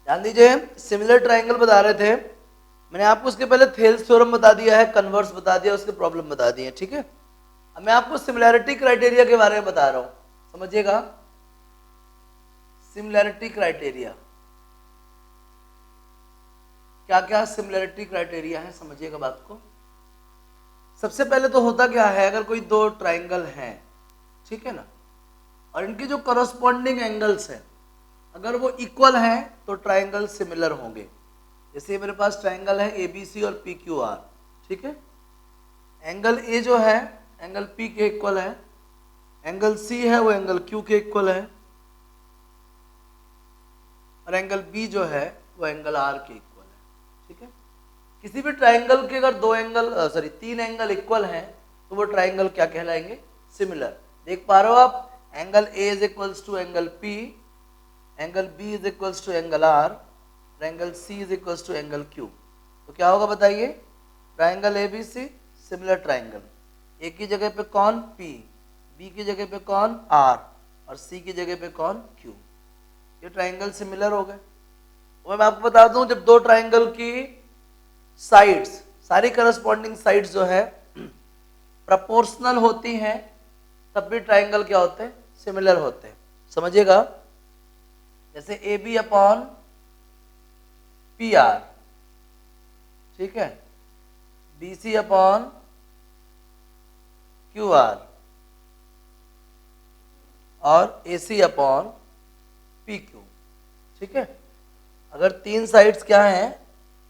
ध्यान दीजिए, similar triangle बता रहे थे, मैंने आपको उसके पहले थेल्स थ्योरम बता दिया है, कन्वर्स बता दिया, उसके प्रॉब्लम बता दिए, ठीक है। अब मैं आपको सिमिलैरिटी क्राइटेरिया के बारे में बता रहा हूं, समझिएगा। सिमिलैरिटी क्राइटेरिया, क्या क्या सिमिलैरिटी क्राइटेरिया है, समझिएगा बात को। सबसे पहले तो होता क्या है, अगर कोई दो ट्राइंगल हैं, ठीक है ना, और इनके जो करस्पॉन्डिंग एंगल्स हैं अगर वो इक्वल हैं तो ट्राइंगल सिमिलर होंगे। जैसे मेरे पास ट्राइंगल है ABC और PQR, ठीक है। एंगल A जो है एंगल P के इक्वल है, एंगल C है वो एंगल Q के इक्वल है, और एंगल B जो है वो एंगल R के इक्वल है, ठीक है। किसी भी ट्राइंगल के अगर तीन एंगल इक्वल हैं तो वो ट्राइंगल क्या कहलाएंगे, सिमिलर। देख पा रहे हो आप, angle A is equals to angle P, angle B is equals to angle R, angle C is equals to angle Q। तो क्या होगा बताइए, triangle ABC similar triangle, A की जगह पे कौन P, B की जगह पे कौन R, और C की जगह पे कौन Q। ये ट्राइंगल सिमिलर हो गए। और मैं आपको बता दूं, जब दो ट्राइंगल की साइड्स, सारी करस्पॉन्डिंग साइड्स जो है प्रोपोर्शनल होती हैं तब भी ट्राइंगल क्या होते हैं, सिमिलर होते हैं, समझिएगा। जैसे AB अपॉन PR, ठीक है, BC अपॉन QR और AC अपॉन PQ, ठीक है। अगर तीन साइड्स क्या हैं,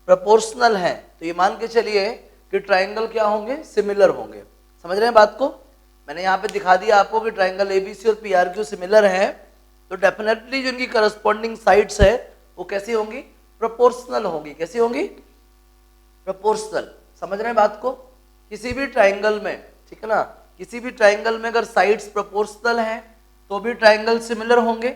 प्रोपोर्शनल हैं, तो ये मान के चलिए कि ट्राइंगल क्या होंगे, सिमिलर होंगे। समझ रहे हैं बात को। मैंने यहाँ पे दिखा दिया आपको कि ट्राइंगल ABC और PRQ सिमिलर हैं, तो डेफिनेटली जो इनकी करस्पॉन्डिंग साइड्स है वो कैसी होंगी, प्रोपोर्शनल होंगी। कैसी होंगी, प्रोपोर्शनल। समझ रहे हैं बात को। किसी भी ट्राइंगल में, ठीक है ना, किसी भी ट्राइंगल में अगर साइड्स प्रोपोर्शनल हैं तो भी ट्राइंगल सिमिलर होंगे,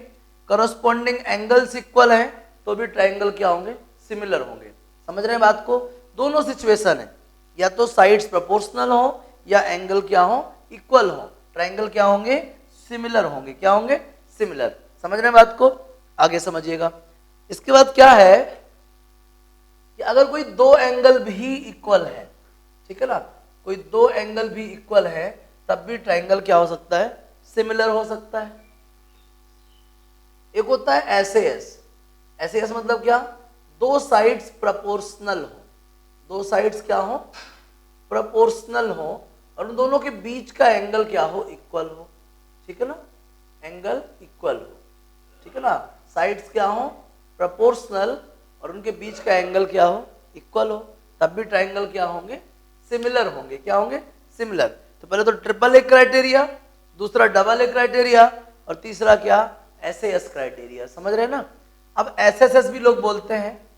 करस्पॉन्डिंग एंगल्स इक्वल हैं तो भी ट्राइंगल क्या होंगे, सिमिलर होंगे। समझ रहे हैं बात को। दोनों सिचुएशन है, या तो साइड्स प्रोपोर्शनल हो या एंगल क्या हो, इक्वल हो, ट्राइंगल क्या होंगे, सिमिलर होंगे। क्या होंगे, सिमिलर। समझ रहे हैं बात को, आगे समझिएगा। इसके बाद क्या है कि अगर कोई दो एंगल भी इक्वल है, ठीक है ना, कोई दो एंगल भी इक्वल है तब भी ट्राइंगल क्या हो सकता है, सिमिलर हो सकता है। एक होता है SAS, SAS मतलब क्या, दो साइड्स प्रोपोर्शनल हो, दो साइड्स क्या हो, प्रोपोर्शनल हो, और उन दोनों के बीच का एंगल क्या हो, इक्वल हो, ठीक है ना, एंगल इक्वल हो, ठीक है ना। साइड्स क्या हो, प्रोपोर्शनल, और उनके बीच का एंगल क्या हो, इक्वल हो, तब भी ट्राइंगल क्या होंगे, सिमिलर होंगे। क्या होंगे, सिमिलर। तो पहले तो ट्रिपल A क्राइटेरिया, दूसरा डबल A क्राइटेरिया, और तीसरा क्या, SAS क्राइटेरिया। समझ रहे हैं ना। अब SSS भी लोग बोलते हैं।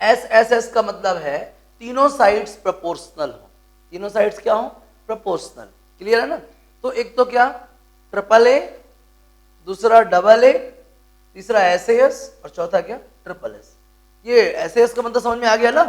SSS का मतलब है तीनों साइड्स प्रोपोर्शनल हो, तीनों साइड्स क्या हो, प्रोपोर्शनल। क्लियर है ना। तो एक तो क्या, ट्रिपल A, दूसरा डबल A, तीसरा SAS, और चौथा क्या, ट्रिपल S। ये SAS का मतलब समझ में आ गया ना।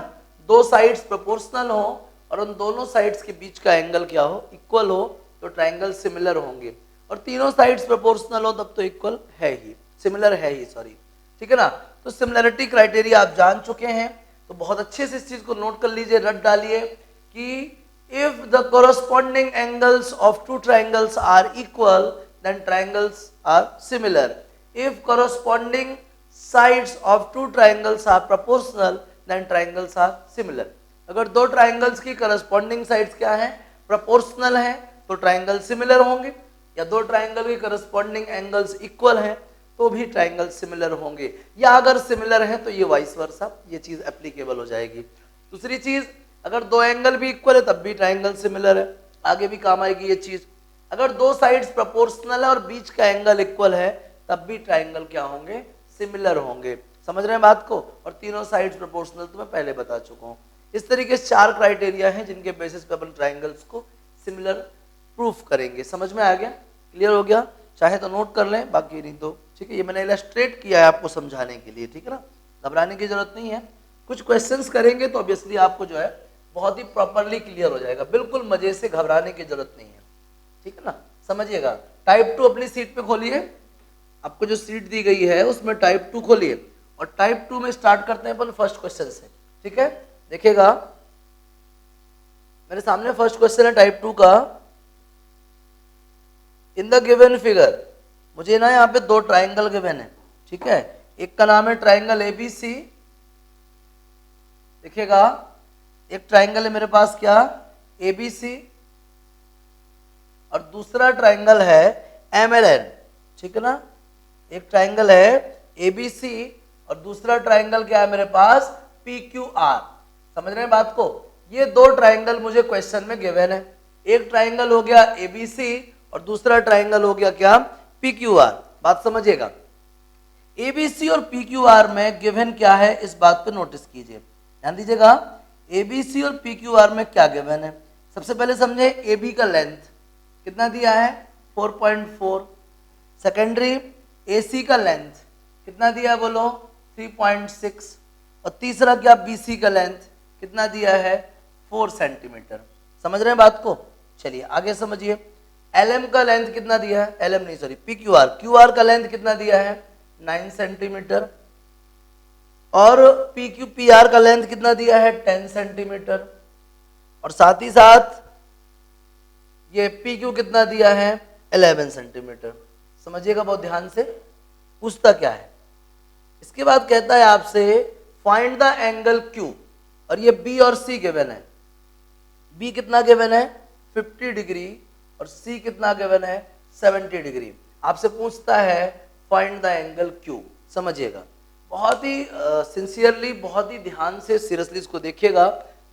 दो साइड्स प्रोपोर्शनल हो और उन दोनों साइड्स के बीच का एंगल क्या हो, इक्वल हो, तो ट्राइंगल सिमिलर होंगे। और तीनों साइड्स प्रोपोर्शनल हो तब तो इक्वल है ही, सिमिलर है ही, सॉरी, ठीक है ना। तो सिमिलरिटी क्राइटेरिया आप जान चुके हैं, तो बहुत अच्छे से इस चीज को नोट कर लीजिए, रट डालिए कि if the corresponding angles of two triangles are equal then triangles are similar. If corresponding sides of two triangles are proportional then triangles are similar. अगर दो ट्राइंगल्स की करस्पॉन्डिंग साइड्स क्या है, प्रोपोर्शनल है, तो ट्राइंगल सिमिलर होंगे, या दो ट्राइंगल की करस्पॉन्डिंग एंगल्स इक्वल हैं तो भी ट्राइंगल सिमिलर होंगे, या अगर सिमिलर है तो ये वाइस वर्सा, ये चीज एप्लीकेबल हो जाएगी। दूसरी चीज, अगर दो एंगल भी इक्वल है तब भी ट्राइंगल सिमिलर है, आगे भी काम आएगी ये चीज। अगर दो साइड्स प्रोपोर्शनल है और बीच का एंगल इक्वल है तब भी ट्राइंगल क्या होंगे, सिमिलर होंगे। समझ रहे हैं बात को। और तीनों साइड्स प्रोपोर्शनल तो मैं पहले बता चुका हूँ। इस तरीके से चार क्राइटेरिया हैं जिनके बेसिस पे अपन ट्राइंगल्स को सिमिलर प्रूफ करेंगे। समझ में आ गया, क्लियर हो गया। चाहे तो नोट कर लें, बाकी नहीं तो ठीक है। ये मैंने इलस्ट्रेट किया है आपको समझाने के लिए, ठीक है ना, घबराने की जरूरत नहीं है। कुछ क्वेश्चंस करेंगे तो ऑब्वियसली आपको जो है बहुत ही प्रॉपरली क्लियर हो जाएगा, बिल्कुल मजे से, घबराने की जरूरत नहीं है, ठीक है ना। समझिएगा। टाइप 2 अपनी सीट पे खोलिए, आपको जो सीट दी गई है उसमें टाइप 2 खोलिए, और टाइप 2 में स्टार्ट करते हैं अपन फर्स्ट क्वेश्चन से, ठीक है। देखिएगा मेरे सामने फर्स्ट क्वेश्चन है टाइप 2 का। इन द गिवन फिगर, मुझे ना यहाँ पे दो ट्राइंगल गिवन है, ठीक है। एक का नाम है ट्राइंगल एबीसी, देखिएगा एक ट्राइंगल है मेरे पास क्या, एबीसी, और दूसरा ट्राइंगल है एमएलएन, ठीक है ना। एक ट्राइंगल है एबीसी और दूसरा ट्राइंगल क्या है मेरे पास, पीक्यूआर। समझ रहे हैं बात को। ये दो ट्राइंगल मुझे क्वेश्चन में गिवन है। एक ट्राइंगल हो गया एबीसी और दूसरा ट्राइंगल हो गया क्या, पीक्यूआर। बात समझिएगा, एबीसी और पीक्यूआर में गिवन क्या है इस बात पे नोटिस कीजिए, ध्यान दीजिएगा। एबीसी और पीक्यूआर में क्या गिवन है, सबसे पहले समझे एबी का लेंथ कितना दिया है 4.4, सेकेंडरी एसी का लेंथ कितना दिया है बोलो 3.6, और तीसरा क्या बीसी का लेंथ कितना दिया है 4 सेंटीमीटर। समझ रहे हैं बात को। चलिए आगे समझिए, एलएम का लेंथ कितना दिया है, एलएम नहीं सॉरी पीक्यूआर, क्यूआर का लेंथ कितना दिया है 9 सेंटीमीटर, और पीआर का लेंथ कितना दिया है 10 सेंटीमीटर, और साथ ही साथ ये पीक्यू कितना दिया है 11 सेंटीमीटर। समझिएगा बहुत ध्यान से, पूछता क्या है। इसके बाद कहता है आपसे फाइंड द एंगल क्यू, और ये बी और सी गिवन है। बी कितना गिवन है 50 डिग्री और सी कितना गिवन है 70 डिग्री। आपसे पूछता है फाइंड द एंगल क्यू। समझिएगा बहुत ही सिंसियरली, बहुत ही ध्यान से, सीरियसली इसको देखिएगा,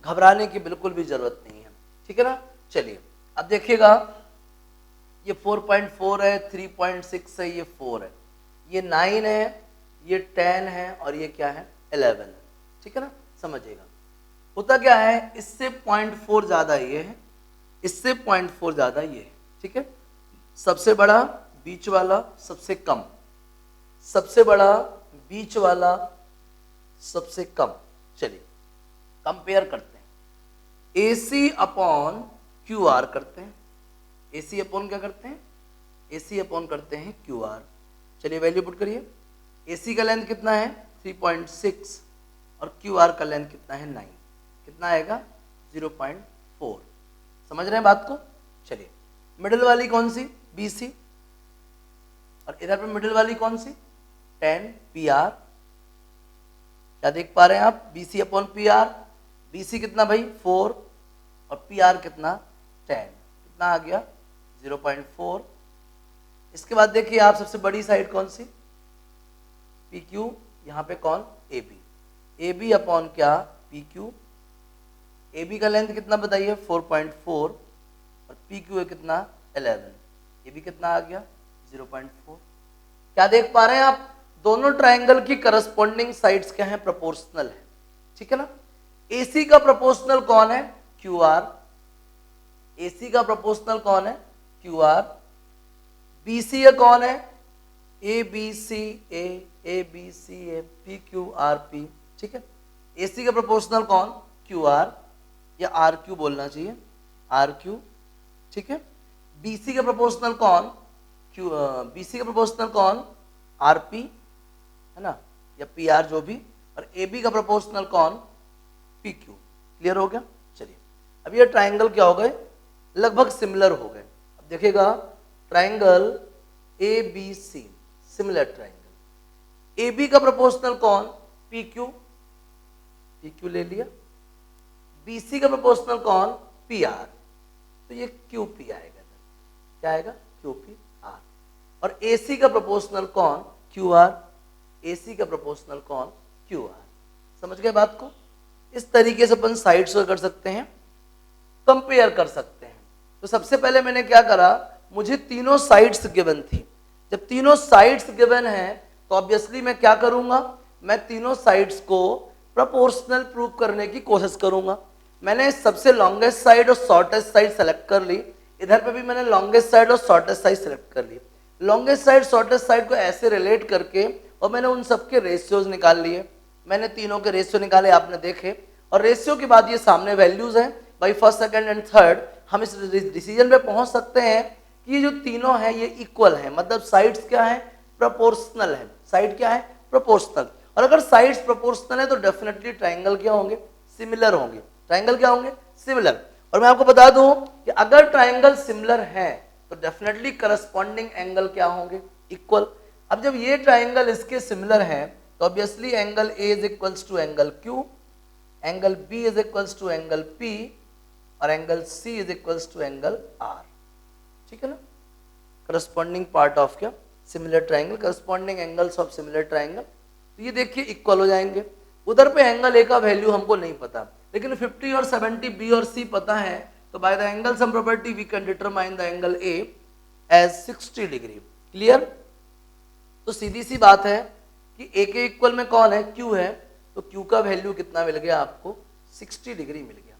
घबराने की बिल्कुल भी जरूरत नहीं है, ठीक है ना। चलिए अब देखिएगा, ये 4.4 है, 3.6 है, ये 4 है, ये 9 है, ये 10 है, और ये क्या है 11 है, ठीक है ना। समझिएगा होता क्या है, इससे 0.4 ज्यादा ये है, इससे 0.4 ज्यादा ये है, ठीक है। सबसे बड़ा बीच वाला, सबसे कम, सबसे बड़ा बीच वाला, सबसे कम। चलिए कंपेयर करते हैं, AC अपॉन QR करते हैं। AC अपॉन क्या करते हैं, AC अपॉन करते हैं QR। चलिए वैल्यू पुट करिए, AC का लेंथ कितना है 3.6 और QR का लेंथ कितना है 9, कितना आएगा 0.4। समझ रहे हैं बात को। चलिए मिडिल वाली कौन सी BC, और इधर पे मिडिल वाली कौन सी 10 PR। क्या देख पा रहे हैं आप, BC अपॉन PR, BC कितना भाई 4 और PR कितना 10, कितना आ गया 0.4। इसके बाद देखिए आप सबसे बड़ी साइड कौन सी PQ, यहाँ पे कौन AB अपॉन क्या PQ। AB का लेंथ कितना बताइए 4.4 और PQ है कितना 11, AB कितना आ गया 0.4। क्या देख पा रहे हैं आप, दोनों ट्राइंगल की करस्पॉन्डिंग साइड्स क्या है प्रोपोर्शनल है, ठीक है ना। AC का प्रोपोर्शनल कौन है QR, AC का प्रोपोर्शनल कौन है QR, BC है कौन है ABCA, ABCA, PQRP, ठीक है। AC का प्रोपोर्शनल कौन QR, या RQ बोलना चाहिए RQ, ठीक है। BC का प्रोपोर्शनल कौन BC का प्रोपोर्शनल कौन RP, है ना, या PR जो भी, और AB का प्रोपोर्शनल कौन PQ। क्लियर हो गया। चलिए अब ये ट्राइंगल क्या हो गए, लगभग सिमिलर हो गए। अब देखिएगा triangle ABC, similar triangle. AB का प्रोपोर्शनल कौन PQ ले लिया, BC का प्रोपोर्शनल कौन PR, तो ये QP आएगा, क्या आएगा QPR। और AC का प्रोपोर्शनल कौन QR, AC का प्रोपोर्शनल कौन QR। समझ गए बात को। इस तरीके से अपन साइड्स को कर सकते हैं, कंपेयर कर सकते हैं। तो सबसे पहले मैंने क्या करा, मुझे तीनों साइड्स गिवन थी। जब तीनों साइड्स गिवन है तो ऑब्वियसली मैं क्या करूंगा, मैं तीनों साइड्स को प्रोपोर्शनल प्रूव करने की कोशिश करूंगा। मैंने सबसे लॉन्गेस्ट साइड और शॉर्टेस्ट साइड सेलेक्ट कर ली, इधर पे भी मैंने लॉन्गेस्ट साइड और शॉर्टेस्ट साइड सेलेक्ट कर ली। लॉन्गेस्ट साइड शॉर्टेस्ट साइड को ऐसे रिलेट करके और मैंने उन सबके रेशियोज निकाल लिए। मैंने तीनों के रेशियो निकाले, आपने देखे, और रेशियो के बाद ये सामने वैल्यूज हैं। By first second and third हम इस डिसीजन पे पहुंच सकते हैं कि ये जो तीनों हैं ये इक्वल है, मतलब साइड्स क्या है प्रोपोर्शनल है। साइड क्या है प्रोपोर्शनल। और अगर साइड्स प्रोपोर्शनल है तो डेफिनेटली ट्राइंगल क्या होंगे, सिमिलर होंगे। ट्राइंगल क्या होंगे, सिमिलर। और मैं आपको बता दूं कि अगर ट्राइंगल सिमिलर है तो डेफिनेटली करस्पॉन्डिंग एंगल क्या होंगे, इक्वल। अब जब ये ट्राइंगल इसके सिमिलर है तो obviously angle A is equals to angle Q, angle B is equals to angle P और angle C is equals to angle R. ठीक है ना, करस्पॉन्डिंग पार्ट ऑफ क्या, similar triangle, corresponding angles of similar triangle. तो ये देखिए equal हो जाएंगे। उधर पे एंगल ए का वैल्यू हमको नहीं पता, लेकिन 50 और 70 बी और सी पता है, तो by the angle sum property we can determine the angle A as 60 degree. Clear. तो सीधी सी बात है कि ए के इक्वल में कौन है, क्यू है, तो क्यू का वैल्यू कितना मिल गया आपको, 60 डिग्री मिल गया।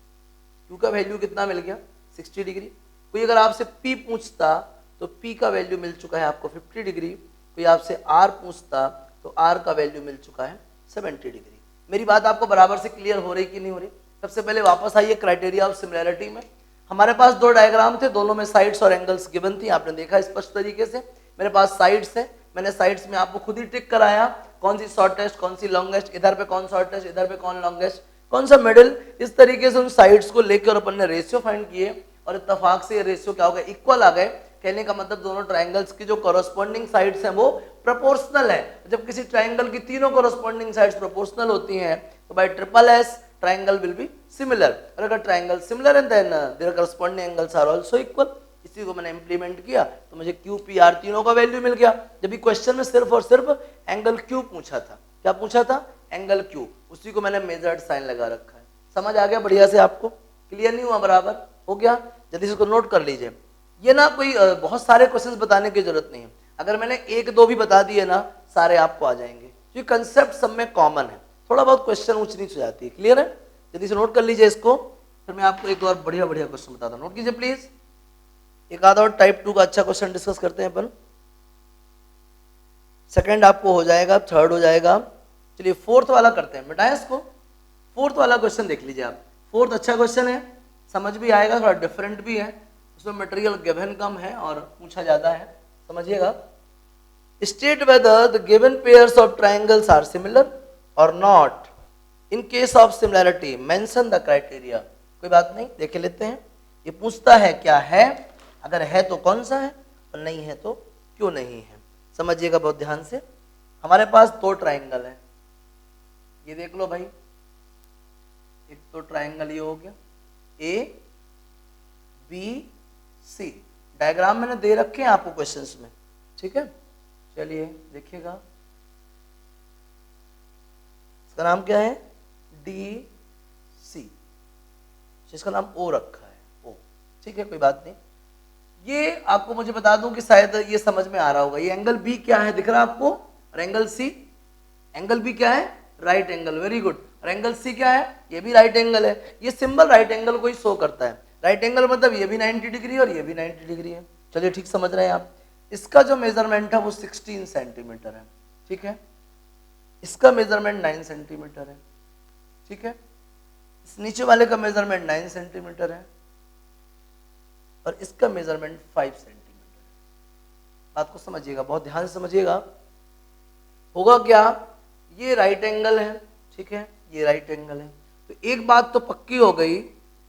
क्यू का वैल्यू कितना मिल गया, 60 डिग्री। कोई अगर आपसे पी पूछता तो पी का वैल्यू मिल चुका है आपको 50 डिग्री। कोई आपसे आर पूछता तो आर का वैल्यू मिल चुका है 70 डिग्री। मेरी बात आपको बराबर से क्लियर हो रही कि नहीं हो रही। सबसे पहले वापस आइए क्राइटेरिया ऑफ सिमिलैरिटी में। हमारे पास दो डायग्राम थे, दोनों में साइड्स और एंगल्स गिवन थी, आपने देखा स्पष्ट तरीके से। मेरे पास साइड्स है, मैंने साइड्स में आपको खुद ही टिक कराया कौन सी शॉर्टेस्ट कौन सी लॉन्गेस्ट, इधर पे कौन शॉर्टेस्ट इधर पे कौन लॉन्गेस्ट, कौन सा मिडिल। इस तरीके से उन साइड्स को लेकर अपन ने रेशियो फाइंड किए और इत्तेफाक से ये रेशियो क्या हो गया, इक्वल आ गए। कहने का मतलब दोनों ट्राइंगल्स की जो कॉरस्पॉन्डिंग साइड्स हैं वो प्रोपोर्शनल है। जब किसी ट्राइंगल की तीनों कॉरस्पॉन्डिंग साइड्स प्रोपोर्शनल होती हैं तो by triple S triangle will be similar. और अगर ट्राइंगल सिमिलर है then their corresponding angles are also equal. इसी को मैंने इंप्लीमेंट किया तो मुझे क्यू पी आर तीनों का वैल्यू मिल गया। जब भी क्वेश्चन में सिर्फ और सिर्फ एंगल क्यू पूछा था, क्या पूछा था, एंगल क्यू, उसी को मैंने मेजर्ड साइन लगा रखा है। समझ आ गया बढ़िया से, आपको क्लियर नहीं हुआ, बराबर हो गया। जल्दी से इसको नोट कर लीजिए। ये ना कोई बहुत सारे क्वेश्चंस बताने की जरूरत नहीं है, अगर मैंने एक दो भी बता दिए ना सारे आपको आ जाएंगे, क्योंकि कंसेप्ट सब में कॉमन है। थोड़ा बहुत क्वेश्चन ऊंच नीच हो जाती है, क्लियर है। जल्दी से नोट कर लीजिए इसको, फिर मैं आपको एक और बढ़िया बढ़िया क्वेश्चन बताता हूँ। नोट कीजिए प्लीज। एक आधा और टाइप 2 का अच्छा क्वेश्चन डिस्कस करते हैं अपन। सेकंड आपको हो जाएगा, थर्ड हो जाएगा। चलिए फोर्थ वाला करते हैं, मिटाएं इसको। फोर्थ वाला क्वेश्चन देख लीजिए आप। फोर्थ अच्छा क्वेश्चन है, समझ भी आएगा, थोड़ा डिफरेंट भी है, उसमें मटेरियल गिवन कम है और पूछा ज्यादा है, समझिएगा। State whether the given pairs of triangles are similar or not. In case of similarity mention the criteria. कोई बात नहीं, देख लेते हैं। ये पूछता है क्या है, अगर है तो कौन सा है और नहीं है तो क्यों नहीं है। समझिएगा बहुत ध्यान से। हमारे पास दो ट्राइंगल है, ये देख लो भाई। एक तो ट्राइंगल ये हो गया ए बी सी, डायग्राम मैंने दे रखे हैं आपको क्वेश्चंस में, ठीक है। चलिए देखिएगा, इसका नाम क्या है, डी सी, इसका नाम ओ रखा है, ओ, ठीक है, कोई बात नहीं। ये आपको मुझे बता दूं कि शायद ये समझ में आ रहा होगा। ये एंगल बी क्या है दिख रहा है आपको, और एंगल सी, एंगल बी क्या है, राइट एंगल, वेरी गुड। और एंगल सी क्या है, ये भी राइट एंगल है। ये सिंबल राइट एंगल को ही शो करता है। राइट एंगल मतलब ये भी 90 डिग्री और ये भी 90 डिग्री है। चलिए ठीक समझ रहे हैं आप। इसका जो मेजरमेंट है वो 16 सेंटीमीटर है, ठीक है। इसका मेजरमेंट 9 सेंटीमीटर है, ठीक है। इस नीचे वाले का मेजरमेंट 9 सेंटीमीटर है और इसका मेजरमेंट 5 सेंटीमीटर है। बात को समझिएगा, बहुत ध्यान से समझिएगा। होगा क्या, ये राइट एंगल है, ठीक है, ये राइट एंगल है। तो एक बात तो पक्की हो गई,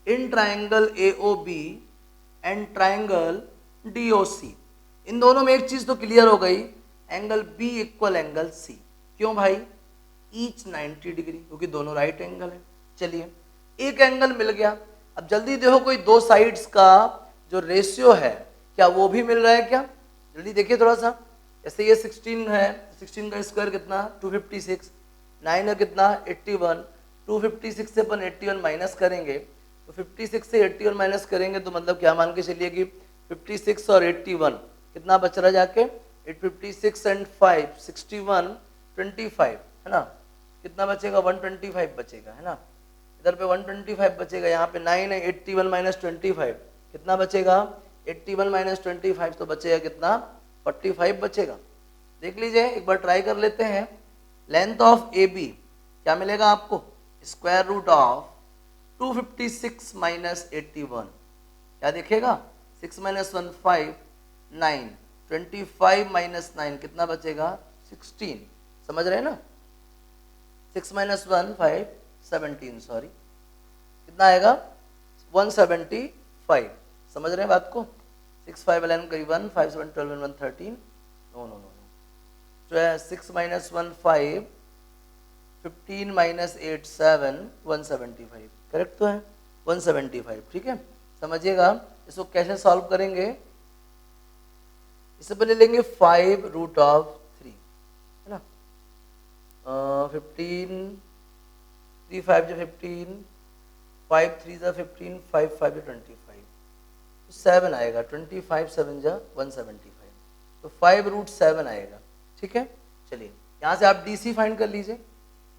in triangle AOB and triangle DOC, इन दोनों में एक चीज तो क्लियर हो गई, angle B equal angle C। क्यों भाई, ईच 90 डिग्री, क्योंकि दोनों राइट एंगल है। चलिए एक एंगल मिल गया। अब जल्दी देखो कोई दो साइड्स का जो रेशियो है क्या वो भी मिल रहा है क्या, जल्दी देखिए थोड़ा सा। जैसे ये 16 है, 16 का स्क्वायर कितना 256, 9 है कितना 81, 256 से अपन 81 माइनस करेंगे तो 56 से 81 माइनस करेंगे तो मतलब क्या मान के चलिए कि 56 और 81 कितना बच रहा जाके 856 एंड 5 61 25 है ना, कितना बचेगा 125 बचेगा, है ना। इधर पे 125 बचेगा, यहाँ पे 9 है, 81 माइनस 25 कितना बचेगा 81 माइनस 25 तो बचेगा कितना 45 बचेगा। देख लीजिए एक बार ट्राई कर लेते हैं। लेंथ ऑफ AB क्या मिलेगा आपको, स्क्वायर रूट ऑफ 256 माइनस 81, क्या दिखेगा 6 माइनस 1 5 9, 25 माइनस 9 कितना बचेगा 16, समझ रहे हैं ना। 6 माइनस 1 5 17, सॉरी कितना आएगा 175। समझ रहे हैं बात को? 6 5 11 करीब 1 5 7 12 1 13, नो नो नो, तो है 6 माइनस 1 5, 15 माइनस 8 7, 175, करेक्ट तो है 175। ठीक है, समझिएगा इसको कैसे सॉल्व करेंगे। इससे पहले लेंगे 5 रूट ऑफ 3, है ना, 15 3 5 जो 15, 5 3 जा 15, 5 5 जो 25, तो 7 आएगा, 25 7 जा 175, तो 5 रूट 7 आएगा। ठीक है, चलिए यहाँ से आप DC फाइंड कर लीजिए।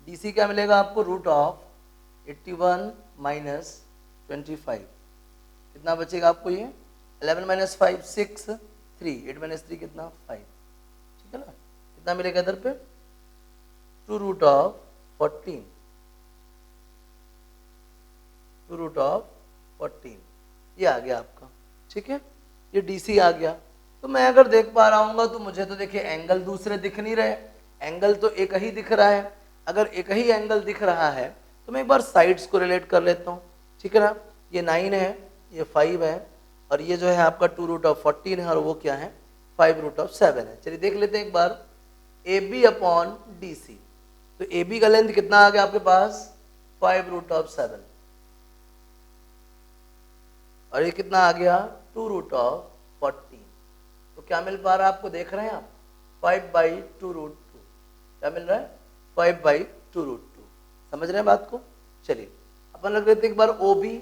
DC क्या मिलेगा आपको, रूट ऑफ 81 माइनस 25, कितना बचेगा आपको ये 11 माइनस 5 6 3, 8 माइनस 3 कितना 5। ठीक है ना, कितना मिलेगा इधर पे 2 रूट ऑफ 14, 2 रूट ऑफ 14, ये आ गया आपका। ठीक है, ये DC आ गया। तो मैं अगर देख पा रहा हूँ तो मुझे तो देखिए एंगल दूसरे दिख नहीं रहे, एंगल तो एक ही दिख रहा है। अगर एक ही एंगल दिख रहा है तो मैं एक बार साइड्स को रिलेट कर लेता हूँ। ठीक है ना, ये 9 है, ये 5 है, और ये जो है आपका 2 रूट ऑफ 14 है, और वो क्या है 5 रूट ऑफ 7 है। चलिए देख लेते हैं एक बार, AB अपॉन DC, तो AB का लेंथ कितना आ गया आपके पास 5 रूट ऑफ 7, और ये कितना आ गया 2 रूट ऑफ 14, तो क्या मिल पा रहा है आपको, देख रहे हैं आप 5/2 रूट 2, क्या मिल रहा है 5/2 रूट 2। समझ रहे हैं बात को? चलिए अपन लग लेते हैं एक बार OB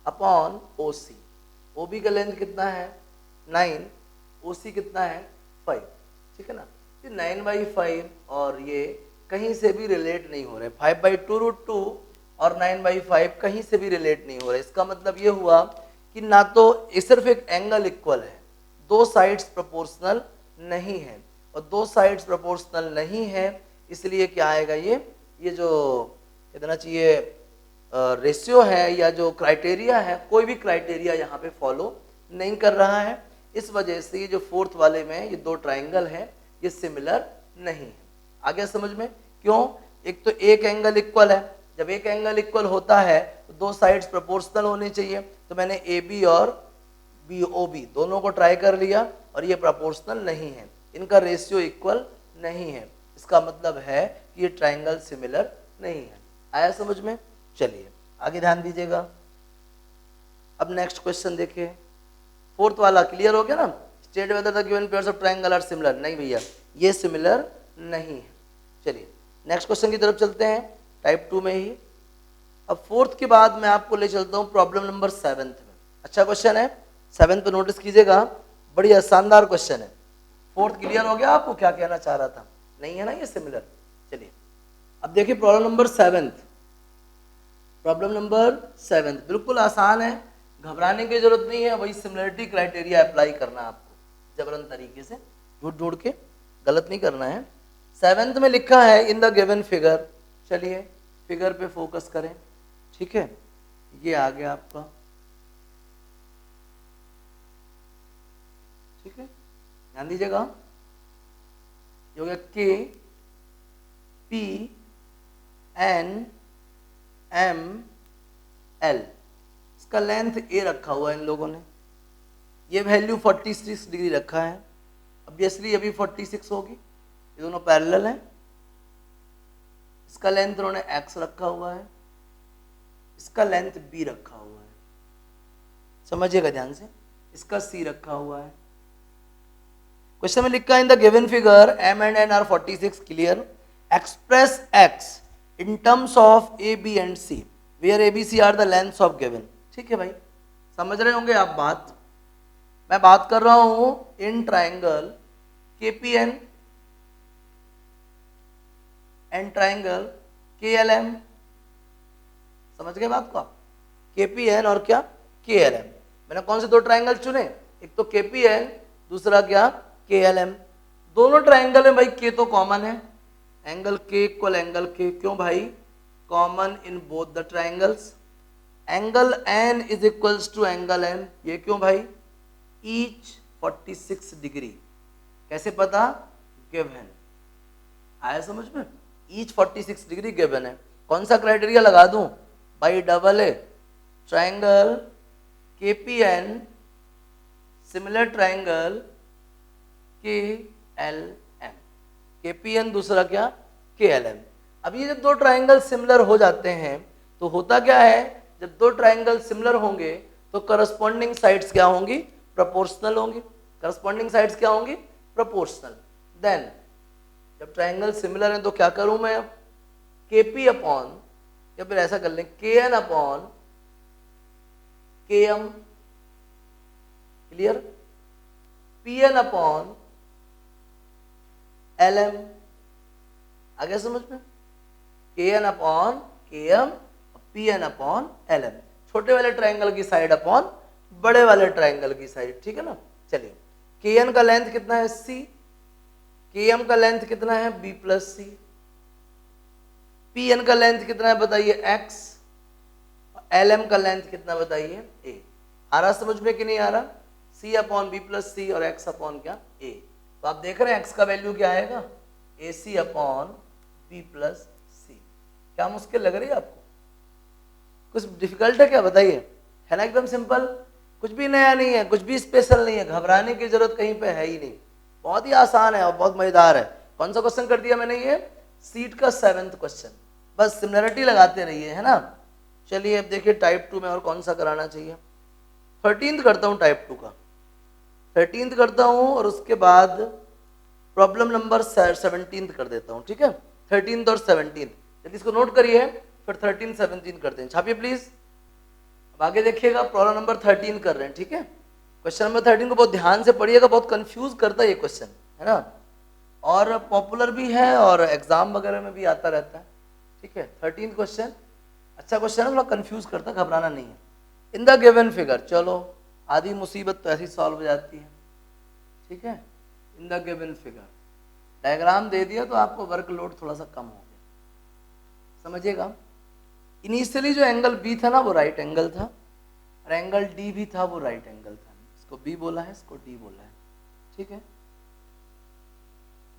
अपॉन OC। OB का लेंथ कितना है 9, OC कितना है 5। ठीक है ना, ये 9/5 और ये कहीं से भी रिलेट नहीं हो रहे, 5/2 रूट 2 और 9/5 कहीं से भी रिलेट नहीं हो रहे। इसका मतलब ये हुआ कि ना तो ये सिर्फ एक एंगल इक्वल है, दो साइड्स प्रोपोर्शनल नहीं है, और दो साइड्स प्रोपोर्शनल नहीं है, इसलिए क्या आएगा ये जो कितना चाहिए रेशियो है या जो क्राइटेरिया है, कोई भी क्राइटेरिया यहाँ पे फॉलो नहीं कर रहा है। इस वजह से ये जो फोर्थ वाले में ये दो ट्राइंगल है ये सिमिलर नहीं है। आ गया समझ में? क्यों? एक तो एक एंगल इक्वल है, जब एक एंगल इक्वल होता है तो दो साइड्स प्रोपोर्शनल होनी चाहिए, तो मैंने AB और BOB दोनों को ट्राई कर लिया और ये प्रोपोर्शनल नहीं है, इनका रेशियो इक्वल नहीं है, इसका मतलब है कि ये ट्राइंगल सिमिलर नहीं है। आया समझ में? चलिए आगे ध्यान दीजिएगा। अब नेक्स्ट क्वेश्चन देखिए, फोर्थ वाला क्लियर हो गया ना, state whether the given pairs of triangle are similar. नहीं भैया, ये सिमिलर नहीं है। चलिए नेक्स्ट क्वेश्चन की तरफ चलते हैं, टाइप 2 में ही। अब फोर्थ के बाद मैं आपको ले चलता हूँ प्रॉब्लम नंबर 7 में। अच्छा क्वेश्चन है, 7 पे नोटिस कीजिएगा, बढ़िया शानदार क्वेश्चन है। फोर्थ क्लियर हो गया आपको क्या कहना चाह रहा था? नहीं है ना ये सिमिलर। चलिए अब देखिए प्रॉब्लम नंबर 7। प्रॉब्लम नंबर 7 बिल्कुल आसान है, घबराने की जरूरत नहीं है, वही सिमिलरिटी क्राइटेरिया अप्लाई करना है आपको जबरन तरीके से, झूठ ढूंढ के गलत नहीं करना है। 7th में लिखा है इन द गिवन फिगर, चलिए फिगर पे फोकस करें। ठीक है, ये आ गया आपका, ठीक है ध्यान दीजिएगा, ये हो गया KPNML, इसका लेंथ A रखा हुआ है इन लोगों ने, ये वैल्यू 46 डिग्री रखा है, ऑब्वियसली अभी 46 होगी, ये दोनों पैरेलल हैं। इसका लेंथ उन्होंने X रखा हुआ है, इसका लेंथ B रखा हुआ है, समझिएगा ध्यान से, इसका C रखा हुआ है। क्वेश्चन में लिखा है in the given figure M and N are 46 clear, express X in terms of A, B and C where A, B, C are the lengths of given। ठीक है भाई, समझ रहे होंगे आप बात। मैं बात कर रहा हूं in triangle KPN and triangle KLM, समझ गए बात को आप? KPN और क्या KLM, मैंने कौन से दो ट्राइंगल चुने, एक तो KPN, दूसरा क्या KLM। दोनों ट्राइंगल में भाई K तो कॉमन है, angle K equal angle K, क्यों भाई? Common in both the triangles. Angle N is equals to angle M, ये क्यों भाई? ईच 46 डिग्री, कैसे पता? गिवन। आया समझ में? ईच 46 डिग्री गिवन है। कौन सा क्राइटेरिया लगा दूं? By double A triangle KPN similar triangle KLM। KPN दूसरा क्या? KLM। अब ये जब दो ट्राइंगल सिमिलर हो जाते हैं तो होता क्या है, जब दो ट्राइंगल सिमिलर होंगे तो करस्पॉन्डिंग साइड्स क्या होंगी? प्रोपोर्शनल होंगी। करस्पॉन्डिंग साइड्स क्या होंगी? प्रोपोर्शनल। देन जब ट्राइंगल सिमिलर है तो क्या करूं मैं अब? KP अपॉन, या फिर ऐसा कर लें KN upon KM, clear? PN upon LM, आ गया समझ में? KN upon KM, PN upon LM, छोटे वाले ट्राइंगल की साइड अपॉन बड़े वाले ट्राइंगल की साइड, ठीक है ना? चलिए, KN का लेंथ कितना है? C, KM का लेंथ कितना है? B प्लस C, PN का लेंथ कितना है बताइए? X, LM का लेंथ कितना बताइए? A। आ रहा समझ में कि नहीं आ रहा? C upon B plus C और X अपॉन क्या? A। तो आप देख रहे हैं X का वैल्यू क्या आएगा? AC upon B plus C। क्या मुश्किल लग रही है आपको? कुछ डिफिकल्ट है क्या बताइए? है ना एकदम सिंपल, कुछ भी नया नहीं है, कुछ भी स्पेशल नहीं है, घबराने की जरूरत कहीं पे है ही नहीं, बहुत ही आसान है और बहुत मजेदार है। कौन सा क्वेश्चन कर दिया मैंने? ये सीट का 7th क्वेश्चन। बस सिमिलरिटी लगाते रहिए, है ना? चलिए अब देखिए टाइप 2 में और कौन सा कराना चाहिए। 13th करता हूँ, टाइप 2 का 13th करता हूँ और उसके बाद प्रॉब्लम नंबर 17th कर देता हूँ, ठीक है? 13th और 17th जल्दी इसको नोट करिए, फिर 13 17 करते हैं। छापिए प्लीज। अब आगे देखिएगा, प्रॉब्लम नंबर 13 कर रहे हैं, ठीक है? क्वेश्चन नंबर 13 को बहुत ध्यान से पढ़िएगा, बहुत कंफ्यूज करता है ये क्वेश्चन, है ना? और पॉपुलर भी है और एग्जाम वगैरह में भी आता रहता है, ठीक है? 13 क्वेश्चन अच्छा क्वेश्चन है, थोड़ा कंफ्यूज करता, घबराना नहीं है। इन द गिवन फिगर, चलो आधी मुसीबत तो ऐसी सॉल्व हो जाती है, ठीक है? In the given figure diagram दे दिया तो आपको वर्कलोड थोड़ा सा कम हो गया, समझिएगा। इनिशियली जो एंगल बी था ना वो राइट एंगल था, और एंगल डी भी था वो राइट एंगल था। इसको बी बोला है, इसको डी बोला है, ठीक है?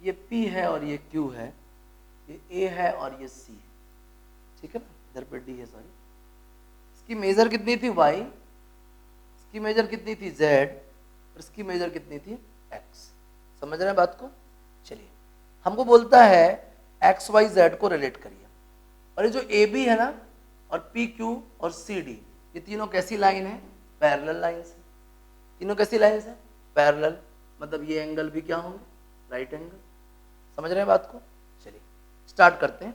ये पी है और ये क्यू है, ये ए है और ये सी है, ठीक है ना? इधर पे डी है, सॉरी। इसकी मेजर कितनी थी? वाई, इसकी मेजर कितनी थी? जेड, और इसकी मेजर कितनी थी? एक्स। समझ रहे हैं बात को? चलिए, हमको बोलता है एक्स वाई जेड को रिलेट करिए, और ये जो ए बी है ना, और पी क्यू और सी डी, ये तीनों कैसी लाइन है? पैरेलल लाइंस है। तीनों कैसी लाइंस है? पैरेलल, मतलब ये एंगल भी क्या होंगे? Right angle. समझ रहे हैं बात को? चलिए स्टार्ट करते हैं।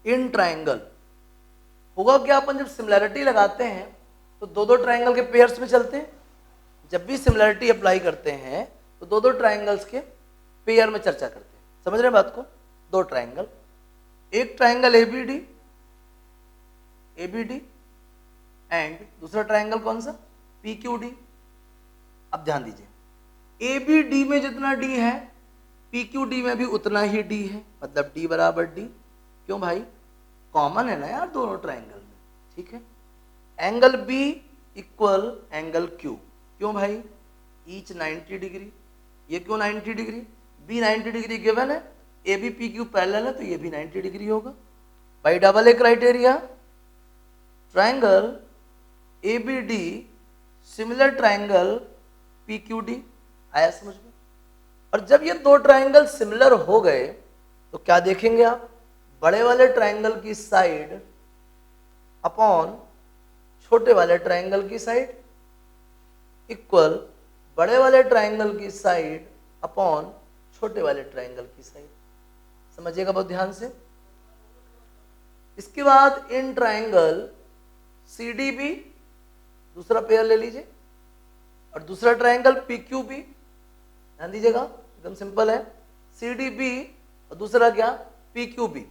इन ट्राइंगल होगा क्या, अपन जब सिमिलरिटी लगाते हैं तो दो दो ट्राइंगल के पेयर्स में चलते हैं। जब भी सिमिलरिटी अप्लाई करते हैं तो दो दो ट्राइंगल्स के पेयर में चर्चा करते हैं। समझ रहे हैं बात को? दो ट्राइंगल, एक ट्राइंगल एबीडी एंड दूसरा ट्राइंगल कौन सा? पीक्यूडी। अब ध्यान दीजिए, एबीडी में जितना डी है पीक्यूडी में भी उतना ही डी है, मतलब डी बराबर डी। क्यों भाई? कॉमन है ना यार दोनों ट्राइंगल में, ठीक है? Angle B equal angle Q. क्यों भाई? Each 90 degree. ये क्यों 90 डिग्री? बी 90 डिग्री गिवन है, A B P Q parallel है तो ये भी 90 डिग्री होगा। By double A criteria, triangle A B D similar triangle P Q D. आया समझ में? और जब ये दो ट्राइंगल सिमिलर हो गए तो क्या देखेंगे आप? बड़े वाले ट्राइंगल की साइड अपॉन छोटे वाले ट्राइंगल की साइड इक्वल बड़े वाले ट्राइंगल की साइड अपॉन छोटे वाले ट्राइंगल की साइड। समझिएगा बहुत ध्यान से। इसके बाद in triangle C D B, दूसरा पेयर ले लीजिए, और दूसरा ट्राइंगल पी क्यू बी। ध्यान दीजिएगा, एकदम सिंपल है। सी डी बी और दूसरा क्या? P Q B.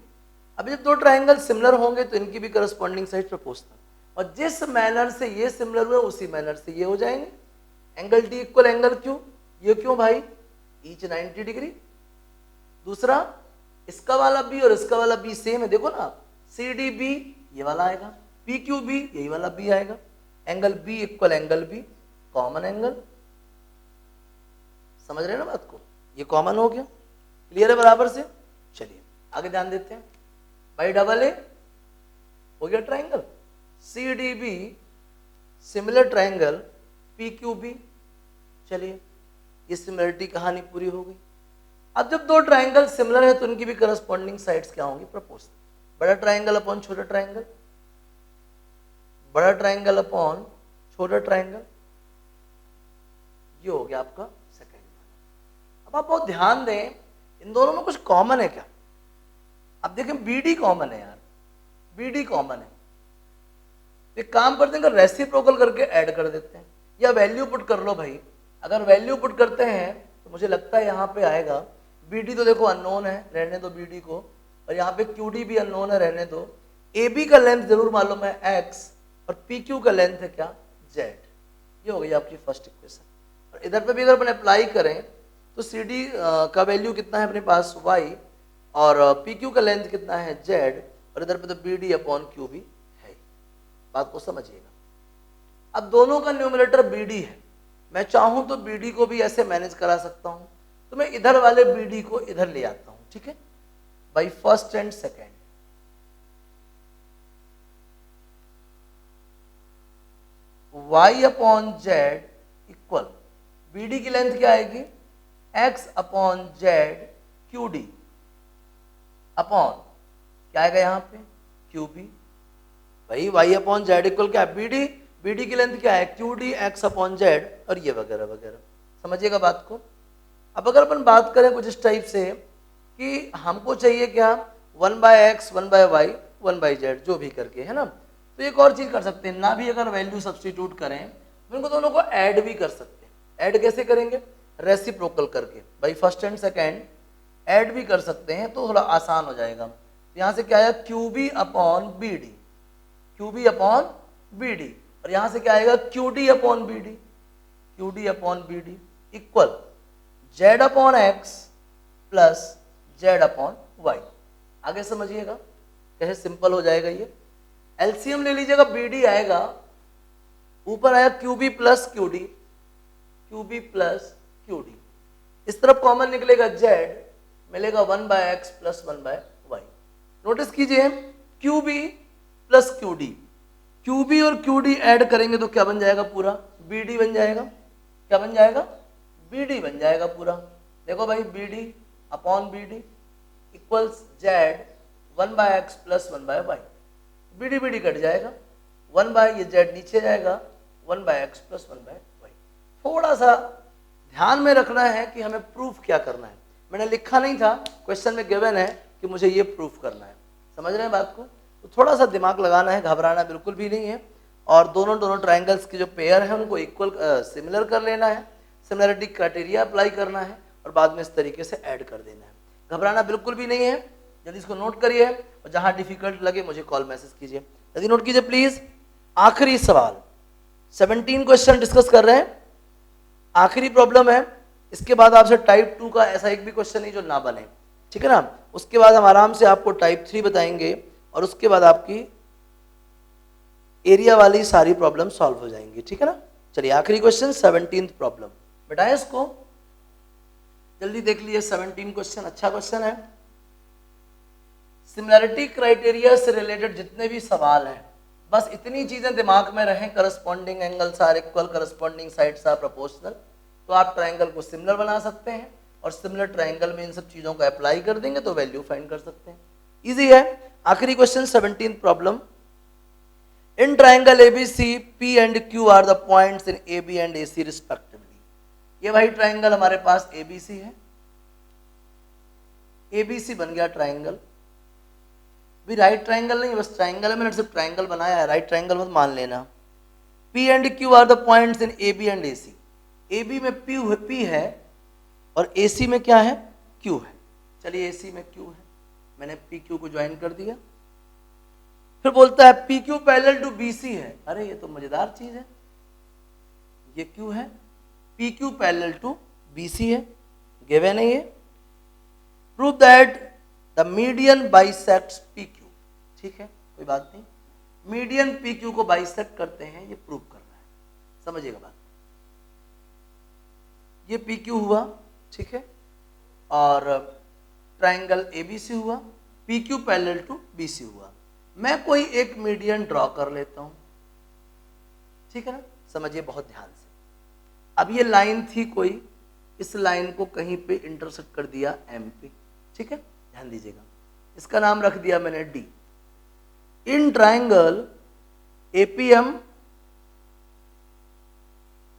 अब जब दो ट्राइंगल सिमिलर होंगे तो इनकी भी करस्पॉन्डिंग साइड प्रोपोर्शनल, और जिस मैनर से ये सिमिलर हुए उसी मैनर से ये हो जाएंगे। Angle D equal angle Q. ये क्यों भाई? Each 90 degree. दूसरा इसका वाला बी और इसका वाला बी सेम है, देखो ना, सी डी बी ये वाला आएगा, पी क्यू बी यही वाला बी आएगा। Angle B equal angle B, common angle. समझ रहे हैं ना बात को? ये कॉमन हो गया, क्लियर है बराबर से? चलिए आगे ध्यान देते हैं। बाई डबल ए हो गया triangle, C D B similar triangle P Q B. चलिए ये सिमिलरिटी कहानी पूरी हो गई। अब जब दो ट्राइंगल सिमिलर है तो उनकी भी करस्पॉन्डिंग साइड्स क्या होंगी, प्रोपोर्शनल। बड़ा ट्राइंगल अपॉन छोटा ट्राइंगल, बड़ा ट्राइंगल अपॉन छोटा ट्राइंगल, ये हो गया आपका सेकेंड वन। अब आप बहुत ध्यान दें, इन दोनों में कुछ कॉमन है क्या? अब देखें बीडी कॉमन है यार, बीडी कॉमन है। एक काम करते हैं, रेसिप्रोकल करके ऐड कर देते हैं, या वैल्यू पुट कर लो भाई। अगर वैल्यू पुट करते हैं तो मुझे लगता है यहाँ पे आएगा, बीडी तो देखो अननोन है, रहने दो बीडी को, और यहाँ पे क्यूडी भी अननोन है, रहने दो। ए बी का लेंथ जरूर मालूम है एक्स, और पी क्यू का लेंथ है क्या, जेड। ये हो गई आपकी फर्स्ट इक्वेशन। और इधर पे भी अगर अपन अप्लाई करें तो सी डी का वैल्यू कितना है अपने पास वाई, और पी क्यू का लेंथ कितना है जेड, और इधर पे तो बी डी अपॉन क्यू भी है। बात को समझिएगा। अब दोनों का न्यूमरेटर बी डी है, मैं चाहूं तो बी डी को भी ऐसे मैनेज करा सकता हूं, तो मैं इधर वाले बी डी को इधर ले आता हूं, ठीक है, by first and second. y upon z equal, B D की लेंथ क्या आएगी, x upon z Q D upon क्या आएगा यहाँ पे, क्यू बी। भाई y अपॉन जेड इक्वल क्या है, बी डी, बी डी की लेंथ क्या है, Q D x upon z, और ये वगैरह वगैरह। समझिएगा बात को। अब अगर अपन बात करें कुछ इस टाइप से कि हमको चाहिए क्या, 1/x 1/y 1/z जो भी करके, है ना, तो एक और चीज कर सकते हैं ना, भी अगर वैल्यू सब्स्टिट्यूट करें तो इनको दोनों को ऐड भी कर सकते हैं। ऐड कैसे करेंगे, रेसिप्रोकल करके, भाई फर्स्ट एंड सेकेंड ऐड भी कर सकते हैं तो थोड़ा आसान हो जाएगा। यहाँ से क्या आया, Q B upon B D, Q B upon B D, और यहाँ से क्या आएगा, Q D upon B D, Q D upon B D equal z upon x plus z upon y. आगे समझिएगा कैसे सिंपल हो जाएगा ये। एलसीएम ले लीजिएगा, बी डी आएगा, ऊपर आया Q B plus Q D, Q B plus Q D, इस तरफ कॉमन निकलेगा जेड, मिलेगा 1/x प्लस 1/y। नोटिस कीजिए Q B plus Q D, Q B और क्यू डी ऐड करेंगे तो क्या बन जाएगा, पूरा बी डी बन जाएगा। क्या बन जाएगा, बी डी बन जाएगा पूरा। देखो भाई B D upon B D equals z 1/x plus 1/y, B D cut जाएगा, 1 ये जेड नीचे जाएगा, 1/x प्लस 1/y। थोड़ा सा ध्यान में रखना है कि हमें प्रूफ क्या करना है। मैंने लिखा नहीं था, क्वेश्चन में गिवन है कि मुझे ये प्रूफ करना है। समझ रहे हैं बात को, तो थोड़ा सा दिमाग लगाना है, घबराना बिल्कुल भी नहीं है। और दोनों ट्राइंगल्स की जो पेयर है उनको इक्वल सिमिलर कर लेना है, सिमिलरिटी क्राइटेरिया अप्लाई करना है, और बाद में इस तरीके से ऐड कर देना है। घबराना बिल्कुल भी नहीं है, जल्दी इसको नोट करिए, और जहां डिफिकल्ट लगे मुझे कॉल मैसेज कीजिए। जल्दी नोट कीजिए प्लीज। आखिरी सवाल, 17 क्वेश्चन डिस्कस कर रहे हैं, आखिरी प्रॉब्लम है। इसके बाद आपसे टाइप 2 का ऐसा एक भी क्वेश्चन नहीं जो ना बने, ठीक है ना। उसके बाद हम आराम से आपको टाइप 3 बताएंगे, और उसके बाद आपकी एरिया वाली सारी प्रॉब्लम सॉल्व हो जाएंगी, ठीक है ना। चलिए आखिरी क्वेश्चन 17th प्रॉब्लम, बेटाए इसको जल्दी देख लीजिए। 17 क्वेश्चन अच्छा क्वेश्चन है। सिमिलरिटी क्राइटेरिया से रिलेटेड जितने भी सवाल हैं, बस इतनी चीजें दिमाग में रहें, corresponding angles are equal, corresponding sides are proportional, तो आप ट्राइंगल को सिमिलर बना सकते हैं, और सिमिलर ट्राइंगल में इन सब चीजों को अप्लाई कर देंगे तो वैल्यू फाइंड कर सकते हैं। इजी है। आखिरी question 17th problem, in triangle ABC P and Q are the points in A B and A C respectively. ये वही ट्राइंगल हमारे पास एबीसी है, एबीसी बन गया ट्राइंगल। भी राइट ट्राइंगल नहीं, बस ट्राइंगल है, मैंने सिर्फ ट्राइंगल बनाया है, राइट ट्राइंगल मत मान लेना। P and Q are the points in A B and A C. A B में पी है और ए सी में क्या है, क्यू है। चलिए ए सी में क्यू है, मैंने पी क्यू को ज्वाइन कर दिया। फिर बोलता है P Q parallel to B C है। अरे ये तो मजेदार चीज है, ये क्यू है, P Q parallel to B C है, गिवन है ये। Prove that the median bisects P Q. ठीक है, कोई बात नहीं, मीडियन पी क्यू को बाइसेक्ट करते हैं, ये प्रूव करना है। समझिएगा बात, ये पी क्यू हुआ, ठीक है, और ट्राइंगल एबीसी हुआ, P Q parallel to BC हुआ। मैं कोई एक मीडियन ड्रॉ कर लेता हूं, ठीक है ना, समझिए बहुत ध्यान से। अब ये लाइन थी कोई, इस लाइन को कहीं पे इंटरसेक्ट कर दिया एम पे, ठीक है, ध्यान दीजिएगा, इसका नाम रख दिया मैंने D. In triangle APM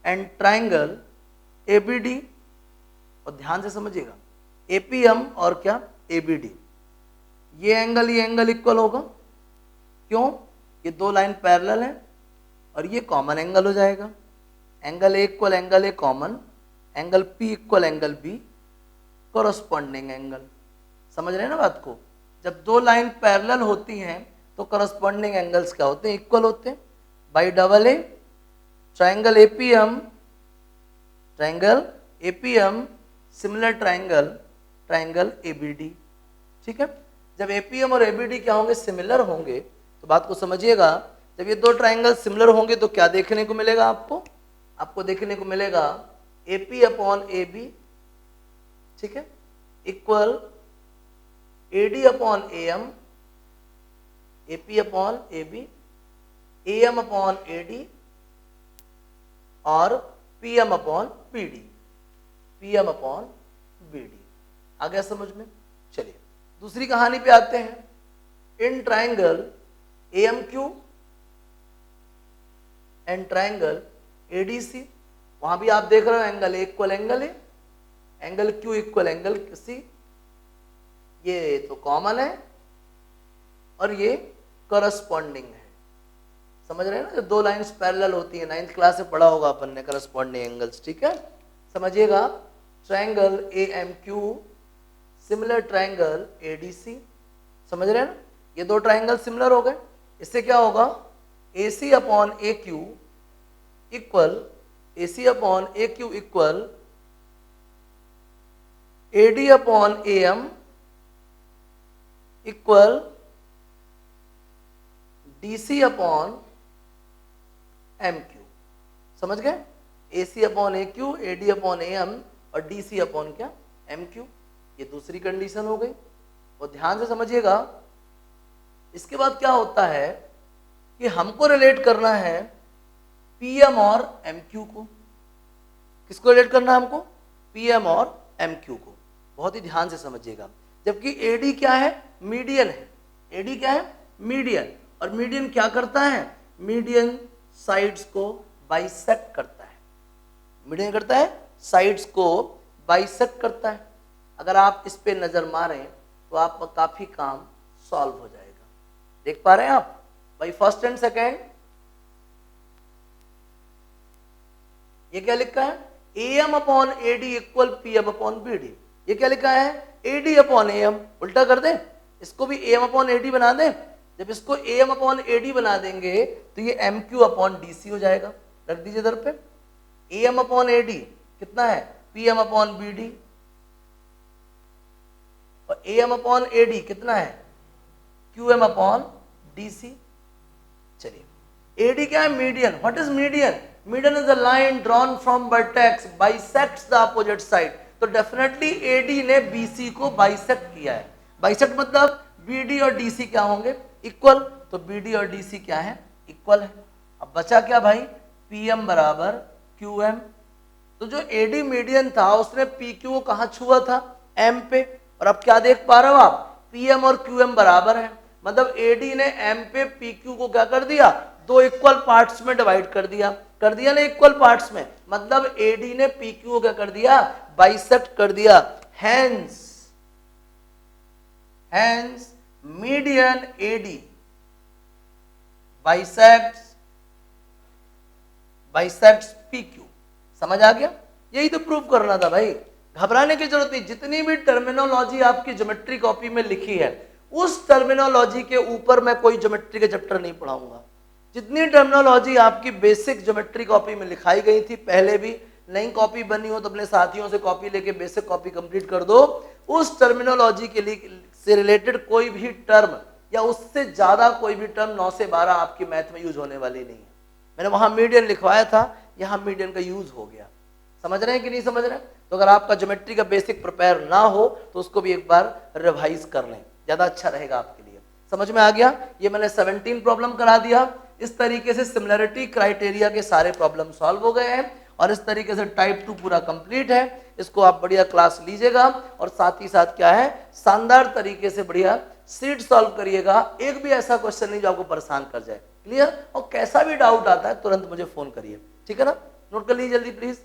and triangle ABD, और ध्यान से समझिएगा, एपीएम और क्या एबीडी, ये एंगल इक्वल होगा, क्यों, ये दो लाइन पैरेलल है और ये कॉमन एंगल हो जाएगा। Angle A equal angle A common, angle P equal angle B corresponding angle. समझ रहे हैं ना बात को, जब दो लाइन पैरेलल होती हैं तो कोरस्पॉन्डिंग एंगल्स क्या होते हैं, इक्वल होते हैं। By double A triangle APM similar triangle ABD, ठीक है। जब एपीएम और एबीडी क्या होंगे, सिमिलर होंगे, तो बात को समझिएगा, जब ये दो ट्राइंगल सिमिलर होंगे तो क्या देखने को मिलेगा आपको देखने को मिलेगा AP अपॉन AB, ठीक है, equal AD upon AM, AP upon AB, AM upon AD और PM upon BD, PM upon BD। आ गया समझ में? चलिए दूसरी कहानी पे आते हैं। In triangle AMQ and triangle ADC, वहां भी आप देख रहे हो एंगल इक्वल एंगल है, angle Q equal angle C, ये तो कॉमन है और ये करस्पॉन्डिंग है। समझ रहे हैं ना, जो दो लाइंस पैरेलल होती है, 9th क्लास से पढ़ा होगा अपन ने करस्पॉन्डिंग एंगल्स, ठीक है। समझिएगा, triangle AMQ similar triangle ADC, समझ रहे हैं ना, ये दो ट्राइंगल सिमिलर हो गए। इससे क्या होगा, AC upon AQ equal AC upon AQ equal AD upon AM equal DC upon MQ। समझ गए, AC upon AQ, AD upon AM और DC अपॉन क्या MQ, ये दूसरी कंडीशन हो गई। और ध्यान से समझिएगा, इसके बाद क्या होता है कि हमको रिलेट करना है PM और MQ को। किसको रिलेट करना है हमको, PM और MQ को। बहुत ही ध्यान से समझिएगा, जबकि AD क्या है, मीडियन है। AD क्या है, मीडियन, और मीडियन क्या करता है, मीडियन साइड्स को बाइसेक्ट करता है। मीडियन करता है, साइड्स को बाइसेक्ट करता है। अगर आप इस पे नजर मारें तो आपका काफी काम सॉल्व हो जाएगा। देख पा रहे हैं आप भाई, फर्स्ट एंड सेकेंड, ये क्या लिखा है, AM upon AD equal PM upon BD। ये क्या लिखा है, AD अपॉन AM। उल्टा कर दें, इसको भी AM अपॉन AD बना दें। जब इसको AM अपॉन AD बना देंगे तो ये MQ अपॉन DC हो जाएगा। रख दीजिए इधर पे, AM अपॉन AD कितना है, PM अपॉन BD, और AM अपॉन AD कितना है, QM अपॉन DC। चलिए, AD क्या है, median. What is median, median is a line drawn from vertex bisects the opposite side. तो डेफिनेटली AD ने BC को बाइसेक्ट किया है। बाइसेक्ट मतलब BD और DC क्या होंगे, इक्वल, तो BD और DC क्या है, इक्वल है। अब बचा क्या भाई, PM बराबर QM। तो जो AD मीडियन था उसने PQ को कहां छुआ था, M पे, और अब क्या देख पा रहे हो आप, PM और QM बराबर है, मतलब AD ने M पे PQ को क्या कर दिया, दो इक्वल पार्ट्स में डिवाइड कर दिया ना, इक्वल पार्ट्स में, मतलब AD ने PQ को क्या कर दिया, बाइसेक्ट कर दिया। Hence median AD bisects PQ। समझ आ गया, यही तो प्रूव करना था भाई, घबराने की जरूरत नहीं। जितनी भी टर्मिनोलॉजी आपकी ज्योमेट्री कॉपी में लिखी है, उस टर्मिनोलॉजी के ऊपर मैं कोई ज्योमेट्री के चैप्टर नहीं पढ़ाऊंगा। जितनी टर्मिनोलॉजी आपकी बेसिक ज्योमेट्री कॉपी में लिखाई गई थी, पहले भी, नई कॉपी बनी हो तो अपने साथियों से कॉपी लेके बेसिक कॉपी कंप्लीट कर दो। उस टर्मिनोलॉजी के लिए से रिलेटेड कोई भी टर्म या उससे ज्यादा कोई भी टर्म 9 से 12 आपकी मैथ में यूज होने वाली नहीं है। मैंने वहां मीडियन लिखवाया था, यहां मीडियन का यूज हो गया। समझ रहे हैं कि नहीं समझ रहे हैं? तो अगर आपका ज्योमेट्री का बेसिक प्रिपेयर ना हो तो उसको भी एक बार रिवाइज कर लें, ज्यादा अच्छा रहेगा आपके लिए। समझ में आ गया? ये मैंने 17 प्रॉब्लम करा दिया। इस तरीके से सिमिलरिटी क्राइटेरिया के सारे प्रॉब्लम सॉल्व हो गए हैं और इस तरीके से टाइप 2 पूरा कंप्लीट है। इसको आप बढ़िया क्लास लीजिएगा और साथ ही साथ क्या है, शानदार तरीके से बढ़िया सीट सॉल्व करिएगा। एक भी ऐसा क्वेश्चन नहीं जो आपको परेशान कर जाए। क्लियर? और कैसा भी डाउट आता है तुरंत मुझे फोन करिए, ठीक है ना? नोट कर लीजिए जल्दी प्लीज।